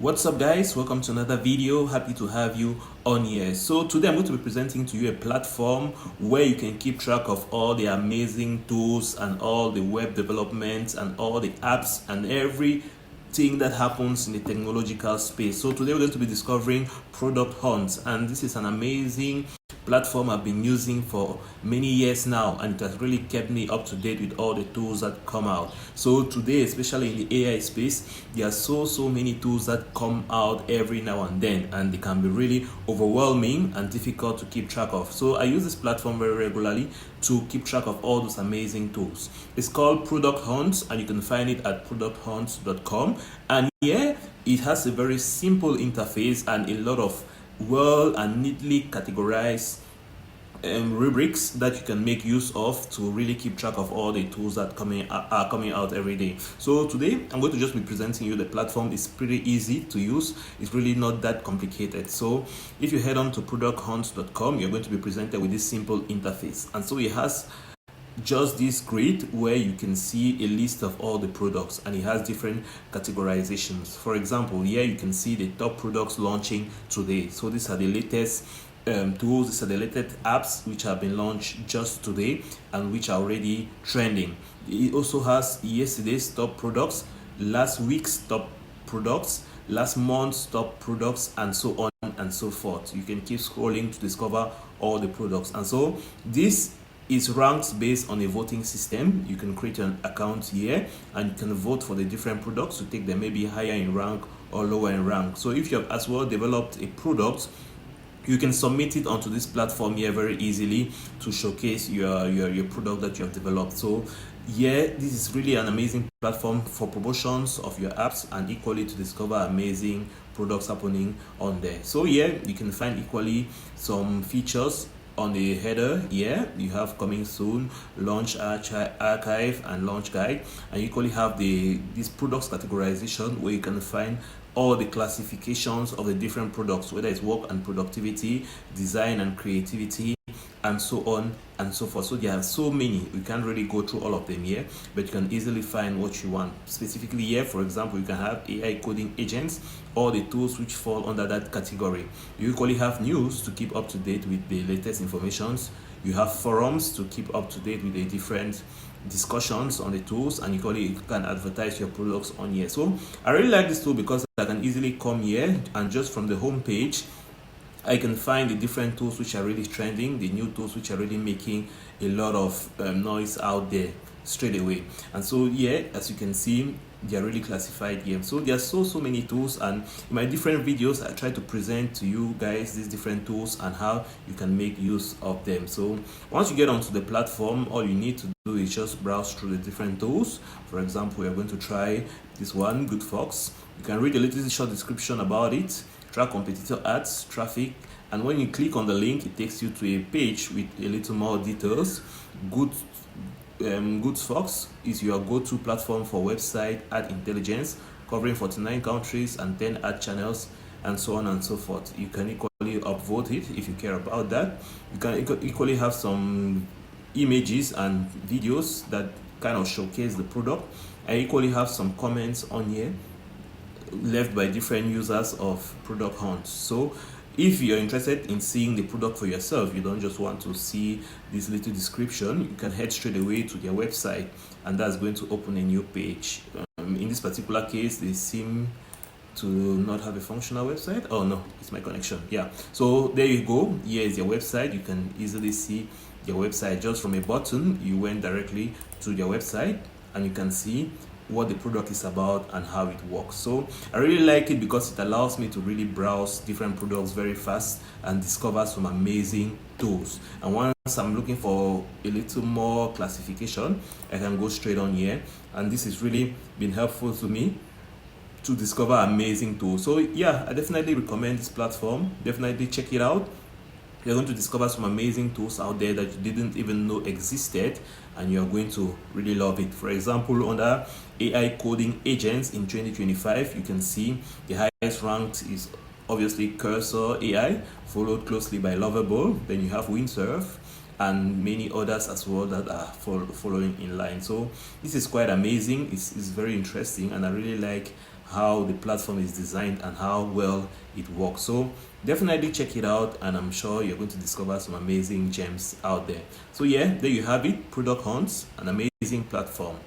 What's up guys, welcome to another video. Happy to have you on here. So today I'm going to be presenting to you a platform where you can keep track of all the amazing tools and all the web development and all the apps and everything that happens in the technological space. So today we're going to be discovering Product Hunt, and this is an amazing platform I've been using for many years now, and it has really kept me up to date with all the tools that come out. So today, especially in the AI space, there are so many tools that come out every now and then, and they can be really overwhelming and difficult to keep track of. So I use this platform very regularly to keep track of all those amazing tools. It's called Product Hunt, and you can find it at producthunt.com. And here it has a very simple interface and a lot of well and neatly categorized rubrics that you can make use of to really keep track of all the tools that are coming out every day. So today I'm going to just be presenting you the platform. It's pretty easy to use. It's really not that complicated. So if you head on to producthunt.com, you're going to be presented with this simple interface. And so it has just this grid where you can see a list of all the products, and it has different categorizations. For example, here you can see the top products launching today. So these are the latest tools, these are the latest apps which have been launched just today and which are already trending. It also has yesterday's top products, last week's top products, last month's top products, and so on and so forth. You can keep scrolling to discover all the products. And so this is ranked based on a voting system. You can create an account here and you can vote for the different products to take them maybe higher in rank or lower in rank. So if you have as well developed a product, you can submit it onto this platform here very easily to showcase your product that you have developed. So yeah, this is really an amazing platform for promotions of your apps and equally to discover amazing products happening on there. So yeah, you can find equally some features on the header here. You have coming soon, launch archive, and launch guide, and you equally have this products categorization where you can find all the classifications of the different products, whether it's work and productivity, design and creativity, and so on and so forth. So there are so many, we can't really go through all of them here, but you can easily find what you want. Specifically here, for example, you can have AI coding agents, all the tools which fall under that category. You equally have news to keep up to date with the latest informations. You have forums to keep up to date with the different discussions on the tools, and equally you can advertise your products on here. So I really like this tool because I can easily come here and just from the home page I can find the different tools which are really trending, the new tools which are really making a lot of noise out there straight away. And so yeah, as you can see, they are really classified here. So there are so many tools, and in my different videos I try to present to you guys these different tools and how you can make use of them. So once you get onto the platform, all you need to do is just browse through the different tools. For example, we are going to try this one, Good Fox. You can read a little short description about it, track competitor ads, traffic, and when you click on the link, it takes you to a page with a little more details. Good Fox is your go-to platform for website ad intelligence, covering 49 countries and 10 ad channels, and so on and so forth. You can equally upvote it if you care about that. You can equally have some images and videos that kind of showcase the product. I equally have some comments on here left by different users of Product Hunt. So if you're interested in seeing the product for yourself, you don't just want to see this little description, you can head straight away to their website, and that's going to open a new page. In this particular case, they seem to not have a functional website. Oh no, it's my connection. Yeah, so there you go. Here is their website. You can easily see their website just from a button. You went directly to their website and you can see what the product is about and how it works. So I really like it because it allows me to really browse different products very fast and discover some amazing tools. And once I'm looking for a little more classification, I can go straight on here, and this has really been helpful to me to discover amazing tools. So yeah, I definitely recommend this platform. Definitely check it out. You're going to discover some amazing tools out there that you didn't even know existed, and you're going to really love it. For example, under AI coding agents in 2025, you can see the highest ranked is obviously Cursor AI, followed closely by Lovable. Then you have Windsurf and many others as well that are following in line. So this is quite amazing. It's very interesting, and I really like how the platform is designed and how well it works. So definitely check it out, and I'm sure you're going to discover some amazing gems out there. So yeah, there you have it, Product Hunts, an amazing platform.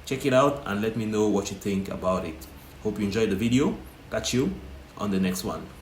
Check it out and let me know what you think about it. Hope you enjoyed the video. Catch you on the next one.